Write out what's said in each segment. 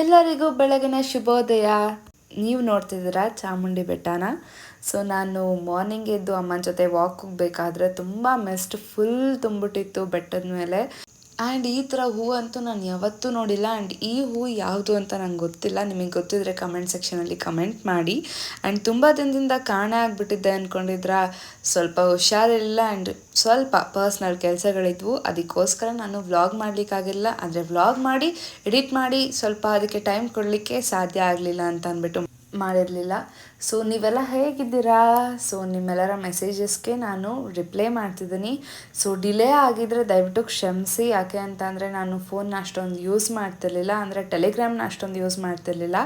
ಎಲ್ಲರಿಗೂ ಬೆಳಗಿನ ಶುಭೋದಯ. ನೀವು ನೋಡ್ತಿದ್ದೀರಾ ಚಾಮುಂಡಿ ಬೆಟ್ಟನ. ಸೊ ನಾನು ಮಾರ್ನಿಂಗ್ ಎದ್ದು ಅಮ್ಮನ ಜೊತೆ ವಾಕ್ ಹೋಗ್ಬೇಕಾದ್ರೆ ತುಂಬ ಮಿಸ್ಟ್ ಫುಲ್ ತುಂಬಿಟ್ಟಿತ್ತು ಬೆಟ್ಟದ ಮೇಲೆ. ಆ್ಯಂಡ್ ಈ ಥರ ಹೂ ಅಂತೂ ನಾನು ಯಾವತ್ತೂ ನೋಡಿಲ್ಲ. ಆ್ಯಂಡ್ ಈ ಹೂ ಯಾವುದು ಅಂತ ನಂಗೆ ಗೊತ್ತಿಲ್ಲ. ನಿಮಗೆ ಗೊತ್ತಿದ್ರೆ ಕಮೆಂಟ್ ಸೆಕ್ಷನಲ್ಲಿ ಕಮೆಂಟ್ ಮಾಡಿ. ಆ್ಯಂಡ್ ತುಂಬ ದಿನದಿಂದ ಕಾಣೆ ಆಗಿಬಿಟ್ಟಿದ್ದೆ ಅಂದ್ಕೊಂಡಿದ್ರ, ಸ್ವಲ್ಪ ಹುಷಾರಿಲ್ಲ ಆ್ಯಂಡ್ ಸ್ವಲ್ಪ ಪರ್ಸ್ನಲ್ ಕೆಲಸಗಳಿದ್ವು. ಅದಕ್ಕೋಸ್ಕರ ನಾನು ವ್ಲಾಗ್ ಮಾಡಲಿಕ್ಕಾಗಿಲ್ಲ. ಆದರೆ ವ್ಲಾಗ್ ಮಾಡಿ ಎಡಿಟ್ ಮಾಡಿ ಸ್ವಲ್ಪ ಅದಕ್ಕೆ ಟೈಮ್ ಕೊಡಲಿಕ್ಕೆ ಸಾಧ್ಯ ಆಗಲಿಲ್ಲ ಅಂತ ಅಂದ್ಬಿಟ್ಟು ಮಾಡಿರಲಿಲ್ಲ. ಸೊ ನೀವೆಲ್ಲ ಹೇಗಿದ್ದೀರಾ? ಸೊ ನಿಮ್ಮೆಲ್ಲರ ಮೆಸೇಜಸ್ಗೆ ನಾನು ರಿಪ್ಲೈ ಮಾಡ್ತಿದ್ದೀನಿ. ಸೊ ಡಿಲೇ ಆಗಿದ್ರೆ ದಯವಿಟ್ಟು ಕ್ಷಮಿಸಿ. ಯಾಕೆ ಅಂತ ಅಂದರೆ ನಾನು ಫೋನ್ನ ಅಷ್ಟೊಂದು ಯೂಸ್ ಮಾಡ್ತಿರ್ಲಿಲ್ಲ, ಅಂದರೆ ಟೆಲಿಗ್ರಾಮ್ನ ಅಷ್ಟೊಂದು ಯೂಸ್ ಮಾಡ್ತಿರ್ಲಿಲ್ಲ.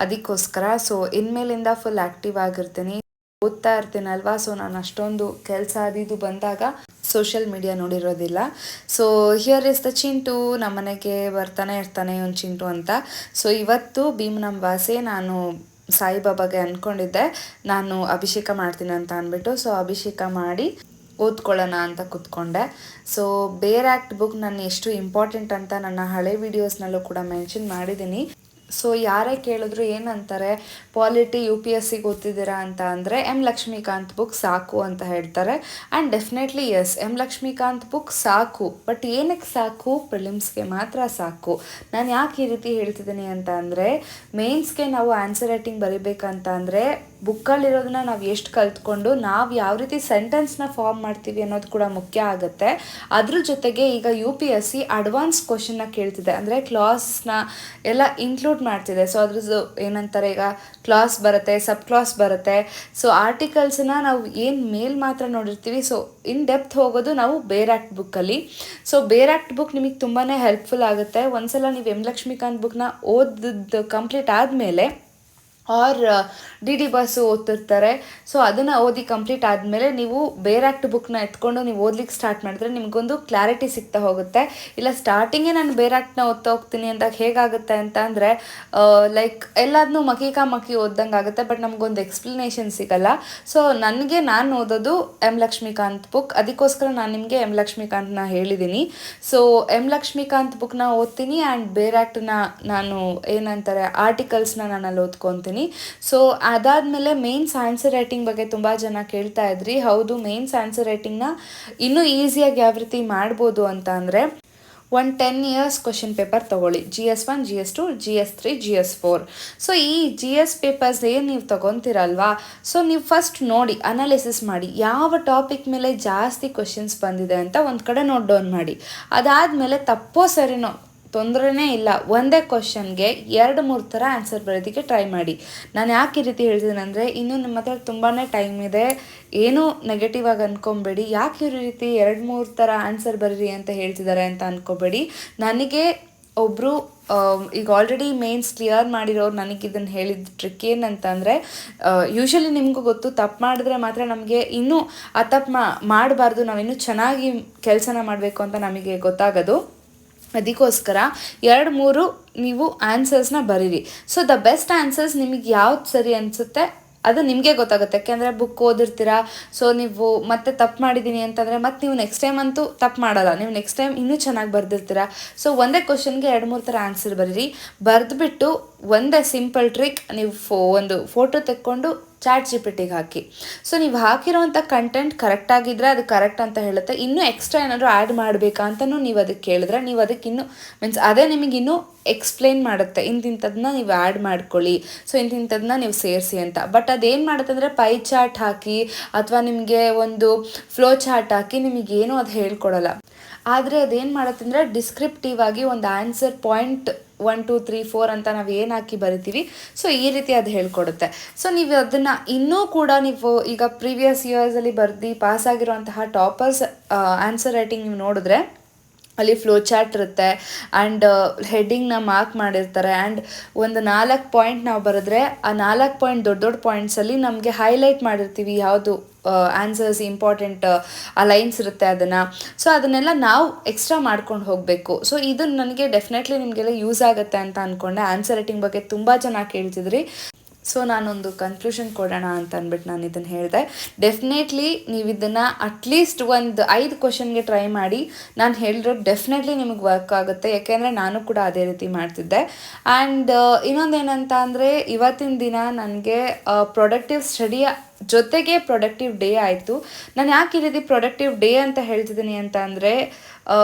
ಅದಕ್ಕೋಸ್ಕರ ಸೊ ಇನ್ಮೇಲಿಂದ ಫುಲ್ ಆ್ಯಕ್ಟಿವ್ ಆಗಿರ್ತೀನಿ, ಓದ್ತಾ ಇರ್ತೀನಲ್ವಾ. ಸೊ ನಾನು ಅಷ್ಟೊಂದು ಕೆಲಸ ಅದು ಬಂದಾಗ ಸೋಷಿಯಲ್ ಮೀಡಿಯಾ ನೋಡಿರೋದಿಲ್ಲ. So here is the Chintu. ನಮ್ಮನೆಗೆ ಬರ್ತಾನೆ ಇರ್ತಾನೆ ಒಂದು ಚಿಂಟು ಅಂತ. ಸೊ ಇವತ್ತು ಭೀಮನಂಬಾಸೆ ನಾನು ಸಾಯಿಬಾಬಾಗೆ ಅಂದ್ಕೊಂಡಿದ್ದೆ ನಾನು ಅಭಿಷೇಕ ಮಾಡ್ತೀನಿ ಅಂತ ಅಂದ್ಬಿಟ್ಟು. ಸೊ ಅಭಿಷೇಕ ಮಾಡಿ ಓದ್ಕೊಳ್ಳೋಣ ಅಂತ ಕೂತ್ಕೊಂಡೆ. ಸೊ ಬೇರ್ ಆ್ಯಕ್ಟ್ ಬುಕ್ ನಾನು ಎಷ್ಟು ಇಂಪಾರ್ಟೆಂಟ್ ಅಂತ ನನ್ನ ಹಳೆ ವೀಡಿಯೋಸ್ನಲ್ಲೂ ಕೂಡ ಮೆನ್ಷನ್ ಮಾಡಿದ್ದೀನಿ. ಸೊ ಯಾರೇ ಕೇಳಿದ್ರು ಏನಂತಾರೆ, ಪಾಲಿಟಿ UPSC ಓದ್ತಿದ್ದೀರಾ ಅಂತ ಅಂದರೆ ಎಂ ಲಕ್ಷ್ಮೀಕಾಂತ್ ಬುಕ್ ಸಾಕು ಅಂತ ಹೇಳ್ತಾರೆ. And definitely yes, M Laxmikanth book ಸಾಕು. ಬಟ್ ಏನಕ್ಕೆ ಸಾಕು? ಪ್ರಿಲಿಮ್ಸ್ಗೆ ಮಾತ್ರ ಸಾಕು. ನಾನು ಯಾಕೆ ಈ ರೀತಿ ಹೇಳ್ತಿದ್ದೀನಿ ಅಂತ ಅಂದರೆ, ಮೇನ್ಸ್ಗೆ ನಾವು ಆನ್ಸರ್ ರೈಟಿಂಗ್ ಬರಿಬೇಕಂತ ಅಂದರೆ ಬುಕ್ಕಲ್ಲಿರೋದನ್ನ ನಾವು ಎಷ್ಟು ಕಲ್ತ್ಕೊಂಡು ನಾವು ಯಾವ ರೀತಿ ಸೆಂಟೆನ್ಸ್ನ ಫಾರ್ಮ್ ಮಾಡ್ತೀವಿ ಅನ್ನೋದು ಕೂಡ ಮುಖ್ಯ ಆಗುತ್ತೆ. ಅದ್ರ ಜೊತೆಗೆ ಈಗ UPSC ಅಡ್ವಾನ್ಸ್ ಕ್ವಶನ್ನ ಕೇಳ್ತಿದೆ, ಅಂದರೆ ಕ್ಲಾಸ್ನ ಎಲ್ಲ ಇನ್ಕ್ಲೂಡ್ ಮಾಡ್ತಿದೆ. ಸೊ ಅದ್ರದ್ದು ಏನಂತಾರೆ, ಈಗ ಕ್ಲಾಸ್ ಬರುತ್ತೆ, ಸಬ್ ಕ್ಲಾಸ್ ಬರುತ್ತೆ. ಸೊ ಆರ್ಟಿಕಲ್ಸನ್ನ ನಾವು ಏನು ಮೇಲ್ ಮಾತ್ರ ನೋಡಿರ್ತೀವಿ. ಸೊ ಇನ್ ಡೆಪ್ತ್ ಹೋಗೋದು ನಾವು ಬೇರ್ ಆ್ಯಕ್ಟ್ ಬುಕ್ಕಲ್ಲಿ. ಸೊ ಬೇರ್ ಆ್ಯಕ್ಟ್ ಬುಕ್ ನಿಮಗೆ ತುಂಬಾ ಹೆಲ್ಪ್ಫುಲ್ ಆಗುತ್ತೆ. ಒಂದ್ಸಲ ನೀವು ಎಂ ಲಕ್ಷ್ಮೀಕಾಂತ್ ಬುಕ್ನ ಓದಿದ್ದು ಕಂಪ್ಲೀಟ್ ಆದಮೇಲೆ ಆರ್ DD ಬಸ್ಸು ಓದ್ತಿರ್ತಾರೆ. ಸೊ ಅದನ್ನು ಓದಿ ಕಂಪ್ಲೀಟ್ ಆದಮೇಲೆ ನೀವು ಬೇರ್ ಆ್ಯಕ್ಟ್ ಬುಕ್ನ ಎತ್ಕೊಂಡು ನೀವು ಓದ್ಲಿಕ್ಕೆ ಸ್ಟಾರ್ಟ್ ಮಾಡಿದ್ರೆ ನಿಮಗೊಂದು ಕ್ಲಾರಿಟಿ ಸಿಗ್ತಾ ಹೋಗುತ್ತೆ. ಇಲ್ಲ ಸ್ಟಾರ್ಟಿಂಗೇ ನಾನು ಬೇರ್ ಆ್ಯಕ್ಟ್ನ ಓದ್ತಾ ಹೋಗ್ತೀನಿ ಅಂದಾಗ ಹೇಗಾಗುತ್ತೆ ಅಂತ ಅಂದರೆ ಲೈಕ್ ಎಲ್ಲದನ್ನೂ ಮಕ್ಕಿ ಓದ್ದಂಗೆ ಆಗುತ್ತೆ. ಬಟ್ ನಮಗೊಂದು ಎಕ್ಸ್ಪ್ಲನೇಷನ್ ಸಿಗಲ್ಲ. ಸೊ ನಾನು ಓದೋದು ಎಂ ಲಕ್ಷ್ಮೀಕಾಂತ್ ಬುಕ್. ಅದಕ್ಕೋಸ್ಕರ ನಾನು ನಿಮಗೆ ಎಂ ಲಕ್ಷ್ಮೀಕಾಂತ್ನ ಹೇಳಿದ್ದೀನಿ. ಸೊ ಎಂ ಲಕ್ಷ್ಮೀಕಾಂತ್ ಬುಕ್ನ ಓದ್ತೀನಿ ಆ್ಯಂಡ್ ಬೇರ್ ಆ್ಯಕ್ಟ್ನ ನಾನು ಏನಂತಾರೆ ಆರ್ಟಿಕಲ್ಸ್ನ ನಾನಲ್ಲಿ ಓದ್ಕೊತೀನಿ. ಸೊ ಅದಾದಮೇಲೆ ಮೇನ್ಸ್ ಆನ್ಸರ್ ರೈಟಿಂಗ್ ಬಗ್ಗೆ ತುಂಬ ಜನ ಕೇಳ್ತಾ ಇದ್ರಿ. ಹೌದು, ಮೇನ್ಸ್ ಆನ್ಸರ್ ರೈಟಿಂಗ್ನ ಇನ್ನೂ ಈಸಿಯಾಗಿ ಯಾವ ರೀತಿ ಮಾಡ್ಬೋದು ಅಂತ ಅಂದರೆ, 10 years ಕ್ವಶನ್ ಪೇಪರ್ ತೊಗೊಳ್ಳಿ. GS1, GS2, GS3, GS4. So ಈ GS ಪೇಪರ್ಸ್ ಏನು ನೀವು ತೊಗೊತೀರಲ್ವಾ, ಸೊ ನೀವು ಫಸ್ಟ್ ನೋಡಿ, ಅನಾಲಿಸಿಸ್ ಮಾಡಿ ಯಾವ ಟಾಪಿಕ್ ಮೇಲೆ ಜಾಸ್ತಿ ಕ್ವಶನ್ಸ್ ಬಂದಿದೆ ಅಂತ ಒಂದು ಕಡೆ ನೋಟ್ ಡೌನ್ ಮಾಡಿ. ಅದಾದಮೇಲೆ ತಪ್ಪೋ ಸರಿನೋ ತೊಂದರೆನೇ ಇಲ್ಲ, ಒಂದೇ ಕ್ವಶನ್ಗೆ 2-3 ಥರ ಆನ್ಸರ್ ಬರೋದಕ್ಕೆ ಟ್ರೈ ಮಾಡಿ. ನಾನು ಯಾಕೆ ಈ ರೀತಿ ಹೇಳ್ತಿದ್ದೀನಿ ಅಂದರೆ, ಇನ್ನೂ ನಿಮ್ಮ ಹತ್ರ ತುಂಬಾ ಟೈಮ್ ಇದೆ, ಏನೂ ನೆಗೆಟಿವ್ ಆಗಿ ಅಂದ್ಕೊಬೇಡಿ. ಯಾಕೆ ಈ ರೀತಿ 2-3 ಥರ ಆನ್ಸರ್ ಬರೀರಿ ಅಂತ ಹೇಳ್ತಿದ್ದಾರೆ ಅಂತ ಅಂದ್ಕೋಬೇಡಿ. ನನಗೆ ಒಬ್ಬರು ಈಗ ಆಲ್ರೆಡಿ ಮೇನ್ಸ್ ಕ್ಲಿಯರ್ ಮಾಡಿರೋರು ನನಗೆ ಇದನ್ನು ಹೇಳಿದ ಟ್ರಿಕ್ ಏನಂತಂದರೆ, ಯೂಶ್ವಲಿ ನಿಮಗೂ ಗೊತ್ತು, ತಪ್ಪು ಮಾಡಿದ್ರೆ ಮಾತ್ರ ನಮಗೆ ಇನ್ನೂ ಆ ತಪ್ಪು ಮಾಡಬಾರ್ದು, ನಾವು ಇನ್ನೂ ಚೆನ್ನಾಗಿ ಕೆಲಸನ ಮಾಡಬೇಕು ಅಂತ ನಮಗೆ ಗೊತ್ತಾಗೋದು. ಅದಕ್ಕೋಸ್ಕರ 2-3 ನೀವು ಆನ್ಸರ್ಸ್ನ ಬರೀರಿ. ಸೊ ದ ಬೆಸ್ಟ್ ಆನ್ಸರ್ಸ್ ನಿಮಗೆ ಯಾವ್ದು ಸರಿ ಅನಿಸುತ್ತೆ ಅದು ನಿಮಗೆ ಗೊತ್ತಾಗುತ್ತೆ. ಯಾಕೆಂದರೆ ಬುಕ್ ಓದಿರ್ತೀರಾ. ಸೊ ನೀವು ಮತ್ತೆ ತಪ್ಪು ಮಾಡಿದ್ದೀನಿ ಅಂತಂದರೆ ಮತ್ತೆ ನೀವು ನೆಕ್ಸ್ಟ್ ಟೈಮ್ ಅಂತೂ ತಪ್ಪು ಮಾಡಲ್ಲ, ನೀವು ನೆಕ್ಸ್ಟ್ ಟೈಮ್ ಇನ್ನೂ ಚೆನ್ನಾಗಿ ಬರೆದಿರ್ತೀರಾ. ಸೊ ಒಂದೇ ಕ್ವಶನ್ಗೆ 2-3 ಥರ ಆನ್ಸರ್ ಬರೀರಿ. ಬರೆದ್ಬಿಟ್ಟು ಒಂದೇ ಸಿಂಪಲ್ ಟ್ರಿಕ್, ನೀವು ಒಂದು ಫೋಟೋ ತೆಕ್ಕೊಂಡು ChatGPTಗೆ ಹಾಕಿ. ಸೊ ನೀವು ಹಾಕಿರೋವಂಥ ಕಂಟೆಂಟ್ ಕರೆಕ್ಟಾಗಿದ್ದರೆ ಅದು ಕರೆಕ್ಟ್ ಅಂತ ಹೇಳುತ್ತೆ. ಇನ್ನೂ ಎಕ್ಸ್ಟ್ರಾ ಏನಾದರೂ ಆ್ಯಡ್ ಮಾಡಬೇಕಾ ಅಂತಲೂ ನೀವು ಅದಕ್ಕೆ ಕೇಳಿದ್ರೆ ನೀವು ಅದಕ್ಕೆ ಇನ್ನೂ ಮೀನ್ಸ್ ಅದೇ ನಿಮಗಿನ್ನೂ ಎಕ್ಸ್ಪ್ಲೇನ್ ಮಾಡುತ್ತೆ, ಇಂತಿಂಥದನ್ನ ನೀವು ಆ್ಯಡ್ ಮಾಡ್ಕೊಳ್ಳಿ, ಸೊ ಇಂತಿಂಥದನ್ನ ನೀವು ಸೇರಿಸಿ ಅಂತ. ಬಟ್ ಅದೇನು ಮಾಡುತ್ತೆ ಅಂದರೆ ಪೈ ಚಾರ್ಟ್ ಹಾಕಿ ಅಥವಾ ನಿಮಗೆ ಒಂದು ಫ್ಲೋ ಚಾರ್ಟ್ ಹಾಕಿ ನಿಮಗೇನೂ ಅದು ಹೇಳ್ಕೊಡಲ್ಲ. ಆದರೆ ಅದೇನು ಮಾಡುತ್ತೆ ಅಂದರೆ ಡಿಸ್ಕ್ರಿಪ್ಟಿವ್ ಆಗಿ ಒಂದು ಆನ್ಸರ್ ಪಾಯಿಂಟ್ 1 2 3 4 ಅಂತ ನಾವು ಏನು ಹಾಕಿ ಬರಿತೀವಿ, ಸೊ ಈ ರೀತಿ ಅದು ಹೇಳ್ಕೊಡುತ್ತೆ. ಸೊ ನೀವು ಅದನ್ನು ಇನ್ನೂ ಕೂಡ ನೀವು ಈಗ ಪ್ರೀವಿಯಸ್ ಇಯರ್ಸಲ್ಲಿ ಬರೆದು ಪಾಸ್ ಆಗಿರೋಂತಹ ಟಾಪರ್ಸ್ ಆನ್ಸರ್ ರೈಟಿಂಗ್ ನೀವು ನೋಡಿದ್ರೆ ಅಲ್ಲಿ ಫ್ಲೋ ಚಾರ್ಟ್ ಇರುತ್ತೆ ಆ್ಯಂಡ್ ಹೆಡ್ಡಿಂಗ್ನ ಮಾರ್ಕ್ ಮಾಡಿರ್ತಾರೆ. ಆ್ಯಂಡ್ ಒಂದು 4 ಪಾಯಿಂಟ್ ನಾವು ಬರೆದ್ರೆ ಆ 4 ಪಾಯಿಂಟ್ ದೊಡ್ಡ ಪಾಯಿಂಟ್ಸಲ್ಲಿ ನಮಗೆ ಹೈಲೈಟ್ ಮಾಡಿರ್ತೀವಿ ಯಾವುದು ಆನ್ಸರ್ಸ್ ಇಂಪಾರ್ಟೆಂಟ್ ಆ ಲೈನ್ಸ್ ಇರುತ್ತೆ ಅದನ್ನು. ಸೊ ಅದನ್ನೆಲ್ಲ ನಾವು ಎಕ್ಸ್ಟ್ರಾ ಮಾಡ್ಕೊಂಡು ಹೋಗಬೇಕು. ಸೊ ಇದು ನನಗೆ ಡೆಫಿನೆಟ್ಲಿ ನಿಮಗೆಲ್ಲ ಯೂಸ್ ಆಗುತ್ತೆ ಅಂತ ಅಂದ್ಕೊಂಡೆ. ಆನ್ಸರ್ ರೈಟಿಂಗ್ ಬಗ್ಗೆ ತುಂಬ ಜನ ಕೇಳ್ತಿದ್ರಿ. ಸೊ ನಾನೊಂದು ಕನ್ಕ್ಲೂಷನ್ ಕೊಡೋಣ ಅಂತ ಅಂದ್ಬಿಟ್ಟು ನಾನು ಇದನ್ನು ಹೇಳಿದೆ. ಡೆಫಿನೆಟ್ಲಿ ನೀವು ಇದನ್ನು ಅಟ್ಲೀಸ್ಟ್ ಒಂದು 5 ಕ್ವಶನ್ಗೆ ಟ್ರೈ ಮಾಡಿ. ನಾನು ಹೇಳಿರೋದು ಡೆಫಿನೆಟ್ಲಿ ನಿಮಗೆ ವರ್ಕ್ ಆಗುತ್ತೆ, ಯಾಕೆಂದರೆ ನಾನು ಕೂಡ ಅದೇ ರೀತಿ ಮಾಡ್ತಿದ್ದೆ. ಆ್ಯಂಡ್ ಇನ್ನೊಂದೇನಂತ ಅಂದರೆ ಇವತ್ತಿನ ದಿನ ನನಗೆ ಪ್ರೊಡಕ್ಟಿವ್ ಸ್ಟಡಿಯ ಜೊತೆಗೆ ಪ್ರೊಡಕ್ಟಿವ್ ಡೇ ಆಯಿತು. ನಾನು ಯಾಕೆ ಈ ರೀತಿ ಪ್ರೊಡಕ್ಟಿವ್ ಡೇ ಅಂತ ಹೇಳ್ತಿದ್ದೀನಿ ಅಂತ ಅಂದರೆ,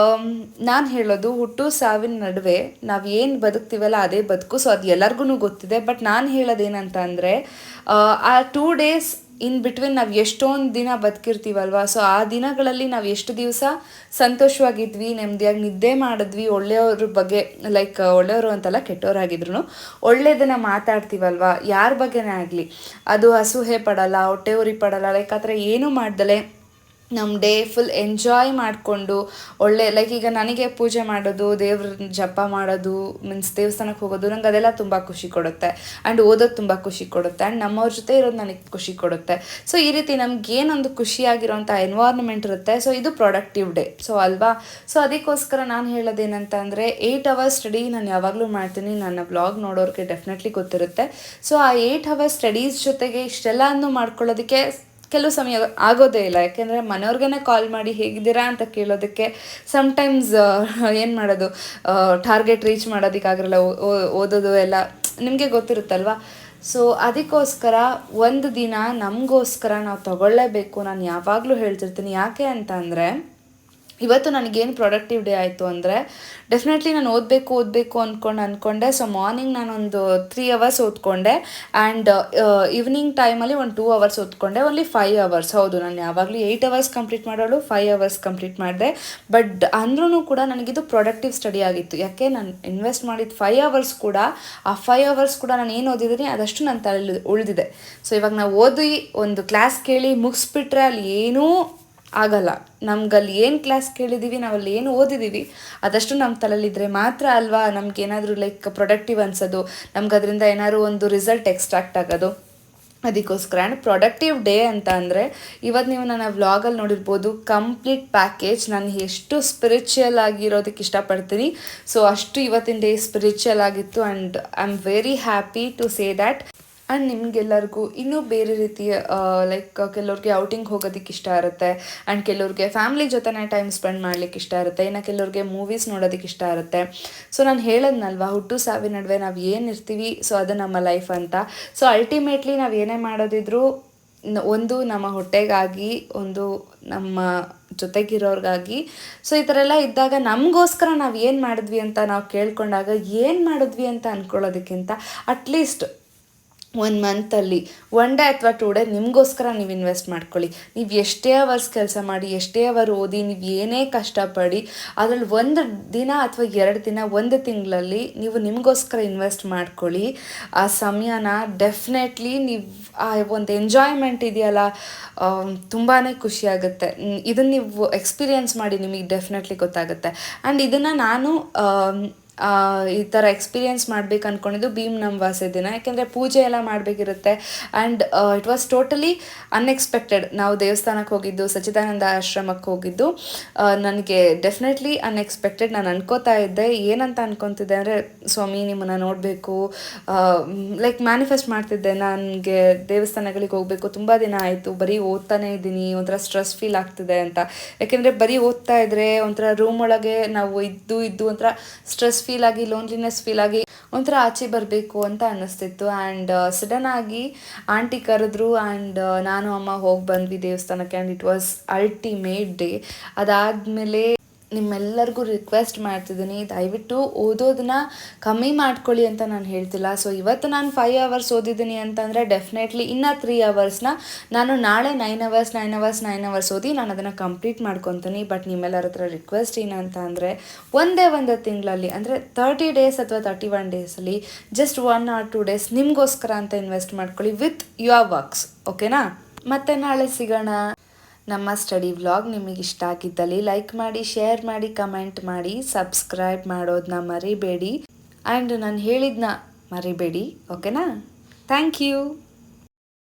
ನಾನು ಹೇಳೋದು ಹುಟ್ಟು ಸಾವಿನ ನಡುವೆ ನಾವು ಏನು ಬದುಕ್ತೀವಲ್ಲ ಅದೇ ಬದುಕು. ಸೊ ಅದು ಎಲ್ಲರಿಗೂ ಗೊತ್ತಿದೆ. ಬಟ್ ನಾನು ಹೇಳೋದೇನಂತ ಅಂದರೆ, ಆ 2 ಡೇಸ್ ಇನ್ ಬಿಟ್ವೀನ್ ನಾವು ಎಷ್ಟೊಂದು ದಿನ ಬದುಕಿರ್ತೀವಲ್ವ, ಸೊ ಆ ದಿನಗಳಲ್ಲಿ ನಾವು ಎಷ್ಟು ದಿವಸ ಸಂತೋಷವಾಗಿದ್ವಿ, ನೆಮ್ಮದಿಯಾಗಿ ನಿದ್ದೆ ಮಾಡಿದ್ವಿ, ಒಳ್ಳೆಯವ್ರ ಬಗ್ಗೆ ಲೈಕ್ ಒಳ್ಳೆಯವರು ಅಂತಲ್ಲ ಕೆಟ್ಟವರಾಗಿದ್ರು ಒಳ್ಳೆಯದನ್ನು ಮಾತಾಡ್ತೀವಲ್ವ, ಯಾರ ಬಗ್ಗೆನೇ ಆಗಲಿ, ಅದು ಅಸೂಹೆ ಪಡಲ್ಲ, ಹೊಟ್ಟೆ ಉರಿ ಪಡಲ್ಲ, ಲೈಕ್ ಆ ಥರ ಏನೂ ಮಾಡ್ದಲೆ ನಮ್ಮ ಡೇ ಫುಲ್ ಎಂಜಾಯ್ ಮಾಡಿಕೊಂಡು ಲೈಕ್ ಈಗ ನನಗೆ ಪೂಜೆ ಮಾಡೋದು, ದೇವ್ರ ಜಪ ಮಾಡೋದು, ಮೀನ್ಸ್ ದೇವಸ್ಥಾನಕ್ಕೆ ಹೋಗೋದು, ನಂಗೆ ಅದೆಲ್ಲ ತುಂಬ ಖುಷಿ ಕೊಡುತ್ತೆ. ಆ್ಯಂಡ್ ಓದೋದು ತುಂಬ ಖುಷಿ ಕೊಡುತ್ತೆ. ಆ್ಯಂಡ್ ನಮ್ಮವ್ರ ಜೊತೆ ಇರೋದು ನನಗೆ ಖುಷಿ ಕೊಡುತ್ತೆ. ಸೊ ಈ ರೀತಿ ನಮಗೇನೊಂದು ಖುಷಿಯಾಗಿರೋಂಥ ಎನ್ವೈರ್ನ್ಮೆಂಟ್ ಇರುತ್ತೆ. ಸೊ ಇದು ಪ್ರೊಡಕ್ಟಿವ್ ಡೇ. ಸೊ ಅಲ್ವಾ? ಸೊ ಅದಕ್ಕೋಸ್ಕರ ನಾನು ಹೇಳೋದೇನಂತ ಅಂದರೆ 8 ಅವರ್ಸ್ ಸ್ಟಡಿ ನಾನು ಯಾವಾಗಲೂ ಮಾಡ್ತೀನಿ. ನನ್ನ ವ್ಲಾಗ್ ನೋಡೋರಿಗೆ ಡೆಫಿನೆಟ್ಲಿ ಗೊತ್ತಿರುತ್ತೆ. ಸೊ ಆ 8 ಅವರ್ಸ್ ಸ್ಟಡೀಸ್ ಜೊತೆಗೆ ಇಷ್ಟೆಲ್ಲನೂ ಮಾಡ್ಕೊಳ್ಳೋದಕ್ಕೆ ಕೆಲವು ಸಮಯ ಆಗೋದೇ ಇಲ್ಲ. ಯಾಕೆಂದರೆ ಮನೆಯವ್ರಿಗೇ ಕಾಲ್ ಮಾಡಿ ಹೇಗಿದ್ದೀರಾ ಅಂತ ಕೇಳೋದಕ್ಕೆ ಸಮ್ಟೈಮ್ಸ್ ಏನು ಮಾಡೋದು, ಟಾರ್ಗೆಟ್ ರೀಚ್ ಮಾಡೋದಕ್ಕಾಗಿರಲ್ಲ, ಓದೋದು ಎಲ್ಲ ನಿಮಗೆ ಗೊತ್ತಿರುತ್ತಲ್ವ. ಸೊ ಅದಕ್ಕೋಸ್ಕರ ಒಂದು ದಿನ ನಮಗೋಸ್ಕರ ನಾವು ತಗೊಳ್ಳೇಬೇಕು. ನಾನು ಯಾವಾಗಲೂ ಹೇಳ್ತಿರ್ತೀನಿ. ಯಾಕೆ ಅಂತ ಅಂದರೆ, ಇವತ್ತು ನನಗೇನು ಪ್ರೊಡಕ್ಟಿವ್ ಡೇ ಆಯಿತು ಅಂದರೆ, ಡೆಫಿನೆಟ್ಲಿ ನಾನು ಓದಬೇಕು ಅಂದ್ಕೊಂಡೆ. ಸೊ ಮಾರ್ನಿಂಗ್ ನಾನೊಂದು 3 ಅವರ್ಸ್ ಓದ್ಕೊಂಡೆ. ಆ್ಯಂಡ್ ಈವ್ನಿಂಗ್ ಟೈಮಲ್ಲಿ ಒಂದು 2 ಅವರ್ಸ್ ಓದ್ಕೊಂಡೆ. Only 5 hours. ಹೌದು, ನಾನು ಯಾವಾಗಲೂ 8 ಅವರ್ಸ್ ಕಂಪ್ಲೀಟ್ ಮಾಡೋಳು, 5 ಅವರ್ಸ್ ಕಂಪ್ಲೀಟ್ ಮಾಡಿದೆ. ಬಟ್ ಅಂದ್ರೂ ಕೂಡ ನನಗಿದು ಪ್ರೊಡಕ್ಟಿವ್ ಸ್ಟಡಿ ಆಗಿತ್ತು. ಯಾಕೆ, ನಾನು ಇನ್ವೆಸ್ಟ್ ಮಾಡಿದ 5 ಅವರ್ಸ್ ಕೂಡ, ಆ 5 ಅವರ್ಸ್ ಕೂಡ ನಾನು ಏನು ಓದಿದ್ದೀನಿ ಅದಷ್ಟು ನನ್ನ ತಲೆಯಲ್ಲಿ ಉಳಿದಿದೆ. ಸೊ ಇವಾಗ ನಾವು ಓದಿ ಒಂದು ಕ್ಲಾಸ್ ಕೇಳಿ ಮುಗಿಸ್ಬಿಟ್ರೆ ಅಲ್ಲಿ ಏನೂ ಆಗಲ್ಲ. ನಮ್ಗಲ್ಲಿ ಏನು ಕ್ಲಾಸ್ ಕೇಳಿದ್ದೀವಿ, ನಾವಲ್ಲಿ ಏನು ಓದಿದ್ದೀವಿ ಅದಷ್ಟು ನಮ್ಮ ತಲೆಯಲ್ಲಿದ್ದರೆ ಮಾತ್ರ ಅಲ್ವಾ ನಮಗೇನಾದರೂ ಲೈಕ್ ಪ್ರೊಡಕ್ಟಿವ್ ಅನ್ಸೋದು, ನಮ್ಗೆ ಅದರಿಂದ ಏನಾದ್ರು ಒಂದು ರಿಸಲ್ಟ್ ಎಕ್ಸ್ಟ್ರಾಕ್ಟ್ ಆಗೋದು. ಅದಕ್ಕೋಸ್ಕರ ಪ್ರೊಡಕ್ಟಿವ್ ಡೇ ಅಂತ ಅಂದರೆ, ಇವತ್ತು ನೀವು ನನ್ನ ವ್ಲಾಗಲ್ಲಿ ನೋಡಿರ್ಬೋದು ಕಂಪ್ಲೀಟ್ ಪ್ಯಾಕೇಜ್. ನಾನು ಎಷ್ಟು ಸ್ಪಿರಿಚುವಲ್ ಆಗಿರೋದಕ್ಕೆ ಇಷ್ಟಪಡ್ತೀನಿ. ಸೊ ಅಷ್ಟು ಇವತ್ತಿನ ಡೇ ಸ್ಪಿರಿಚುವಲ್ ಆಗಿತ್ತು. And I am very happy to say that. And ನಿಮಗೆಲ್ಲರಿಗೂ ಇನ್ನೂ ಬೇರೆ ರೀತಿಯ ಲೈಕ್ ಕೆಲವ್ರಿಗೆ ಔಟಿಂಗ್ ಹೋಗೋದಕ್ಕೆ ಇಷ್ಟ ಇರುತ್ತೆ. ಆ್ಯಂಡ್ ಕೆಲವ್ರಿಗೆ ಫ್ಯಾಮ್ಲಿ ಜೊತೆನೇ ಟೈಮ್ ಸ್ಪೆಂಡ್ ಮಾಡಲಿಕ್ಕೆ ಇಷ್ಟ ಇರುತ್ತೆ. ಇನ್ನು ಕೆಲವ್ರಿಗೆ ಮೂವೀಸ್ ನೋಡೋದಕ್ಕೆ ಇಷ್ಟ ಇರುತ್ತೆ. ಸೊ ನಾನು ಹೇಳೋದ್ನಲ್ವ, ಹುಟ್ಟು ಸಾವಿನ ನಡುವೆ ನಾವು ಏನಿರ್ತೀವಿ, ಸೊ ಅದು ನಮ್ಮ ಲೈಫ್ ಅಂತ. ಸೊ ಅಲ್ಟಿಮೇಟ್ಲಿ ನಾವು ಏನೇ ಮಾಡೋದಿದ್ರು, ಒಂದು ನಮ್ಮ ಹೊಟ್ಟೆಗಾಗಿ, ಒಂದು ನಮ್ಮ ಜೊತೆಗಿರೋರ್ಗಾಗಿ. ಸೊ ಈ ಥರ ಎಲ್ಲ ಇದ್ದಾಗ ನಮಗೋಸ್ಕರ ನಾವು ಏನು ಮಾಡಿದ್ವಿ ಅಂತ ನಾವು ಕೇಳ್ಕೊಂಡಾಗ, ಏನು ಮಾಡಿದ್ವಿ ಅಂತ ಅಂದ್ಕೊಳ್ಳೋದಕ್ಕಿಂತ ಅಟ್ಲೀಸ್ಟ್ 1 ಮಂತಲ್ಲಿ 1 ಡೇ ಅಥವಾ 2 ಡೇ ನಿಮಗೋಸ್ಕರ ನೀವು ಇನ್ವೆಸ್ಟ್ ಮಾಡ್ಕೊಳ್ಳಿ. ನೀವು ಎಷ್ಟೇ ಅವರ್ಸ್ ಕೆಲಸ ಮಾಡಿ, ಎಷ್ಟೇ ಅವರ್ ಓದಿ, ನೀವು ಏನೇ ಕಷ್ಟಪಡಿ, ಅದರಲ್ಲಿ 1 ದಿನ ಅಥವಾ 2 ದಿನ, 1 ತಿಂಗಳಲ್ಲಿ ನೀವು ನಿಮಗೋಸ್ಕರ ಇನ್ವೆಸ್ಟ್ ಮಾಡ್ಕೊಳ್ಳಿ. ಆ ಸಮಯನ ಡೆಫಿನೆಟ್ಲಿ ನೀವು ಆ ಒಂದು ಎಂಜಾಯ್ಮೆಂಟ್ ಇದೆಯಲ್ಲ, ತುಂಬಾ ಖುಷಿಯಾಗುತ್ತೆ. ಇದನ್ನು ನೀವು ಎಕ್ಸ್ಪೀರಿಯೆನ್ಸ್ ಮಾಡಿ, ನಿಮಗೆ ಡೆಫಿನೆಟ್ಲಿ ಗೊತ್ತಾಗುತ್ತೆ. ಆ್ಯಂಡ್ ಇದನ್ನು ನಾನು ಈ ಥರ ಎಕ್ಸ್ಪೀರಿಯೆನ್ಸ್ ಮಾಡ್ಬೇಕು ಅಂದ್ಕೊಂಡಿದ್ದು ಭೀಮ್ ಅಮಾವಾಸ್ಯೆ ದಿನ. ಯಾಕೆಂದರೆ ಪೂಜೆ ಎಲ್ಲ ಮಾಡಬೇಕಿರುತ್ತೆ. And it was totally unexpected. ನಾವು ದೇವಸ್ಥಾನಕ್ಕೆ ಹೋಗಿದ್ದು, ಸಚ್ಚಿದಾನಂದ ಆಶ್ರಮಕ್ಕೆ ಹೋಗಿದ್ದು ನನಗೆ ಡೆಫಿನೆಟ್ಲಿ ಅನ್ಎಕ್ಸ್ಪೆಕ್ಟೆಡ್. ನಾನು ಅನ್ಕೋತಾ ಇದ್ದೆ, ಏನಂತ ಅನ್ಕೊತಿದ್ದೆ ಅಂದರೆ, ಸ್ವಾಮಿ ನಿಮ್ಮನ್ನು ನೋಡಬೇಕು, ಲೈಕ್ ಮ್ಯಾನಿಫೆಸ್ಟ್ ಮಾಡ್ತಿದ್ದೆ. ನನಗೆ ದೇವಸ್ಥಾನಗಳಿಗೆ ಹೋಗಬೇಕು, ತುಂಬ ದಿನ ಆಯಿತು, ಬರೀ ಓದ್ತಾನೇ ಇದ್ದೀನಿ, ಒಂಥರ ಸ್ಟ್ರೆಸ್ ಫೀಲ್ ಆಗ್ತಿದೆ ಅಂತ. ಯಾಕೆಂದರೆ ಬರೀ ಓದ್ತಾ ಇದ್ದರೆ ಒಂಥರ ರೂಮ್ ಒಳಗೆ ನಾವು ಇದ್ದು ಒಂಥರ ಸ್ಟ್ರೆಸ್ ಫೀಲ್ ಆಗಿ, ಲೋನ್ಲಿನೆಸ್ ಫೀಲ್ ಆಗಿ ಒಂಥರ ಆಚೆ ಬರಬೇಕು ಅಂತ ಅನ್ನಿಸ್ತಿತ್ತು. ಆ್ಯಂಡ್ ಸಡನ್ ಆಗಿ ಆಂಟಿ ಕರೆದ್ರು. ಆ್ಯಂಡ್ ನಾನು ಅಮ್ಮ ಹೋಗಿ ಬಂದ್ವಿ ದೇವಸ್ಥಾನಕ್ಕೆ. And it was ultimate day. ಅದಾದಮೇಲೆ ನಿಮ್ಮೆಲ್ಲರಿಗೂ ರಿಕ್ವೆಸ್ಟ್ ಮಾಡ್ತಿದ್ದೀನಿ, ದಯವಿಟ್ಟು ಓದೋದನ್ನ ಕಮ್ಮಿ ಮಾಡ್ಕೊಳ್ಳಿ ಅಂತ ನಾನು ಹೇಳ್ತಿಲ್ಲ. ಸೊ ಇವತ್ತು ನಾನು 5 ಅವರ್ಸ್ ಓದಿದ್ದೀನಿ ಅಂತಂದರೆ ಡೆಫಿನೆಟ್ಲಿ ಇನ್ನು 3 ಅವರ್ಸ್ನ ನಾನು ನಾಳೆ 9 ಅವರ್ಸ್ ಓದಿ ನಾನು ಅದನ್ನು ಕಂಪ್ಲೀಟ್ ಮಾಡ್ಕೊತೀನಿ. ಬಟ್ ನಿಮ್ಮೆಲ್ಲರ ಹತ್ರ ರಿಕ್ವೆಸ್ಟ್ ಏನಂತ ಅಂದರೆ, ಒಂದೇ ತಿಂಗಳಲ್ಲಿ ಅಂದರೆ 30 ಡೇಸ್ ಅಥವಾ 31 ಡೇಸಲ್ಲಿ ಜಸ್ಟ್ 1 or 2 ಡೇಸ್ ನಿಮಗೋಸ್ಕರ ಅಂತ ಇನ್ವೆಸ್ಟ್ ಮಾಡ್ಕೊಳ್ಳಿ ವಿತ್ ಯುವರ್ ವರ್ಕ್ಸ್. ಓಕೆನಾ? ಮತ್ತೆ ನಾಳೆ ಸಿಗೋಣ. ನಮ್ಮ ಸ್ಟಡಿ ವ್ಲಾಗ್ ನಿಮಗೆ ಇಷ್ಟ ಆಗಿದ್ದಲ್ಲಿ ಲೈಕ್ ಮಾಡಿ, ಶೇರ್ ಮಾಡಿ, ಕಮೆಂಟ್ ಮಾಡಿ, ಸಬ್ಸ್ಕ್ರೈಬ್ ಮಾಡೋದನ್ನ ಮರಿಬೇಡಿ. ಆ್ಯಂಡ್ ನಾನು ಹೇಳಿದ್ನ ಮರಿಬೇಡಿ. ಓಕೆನಾ? Thank you.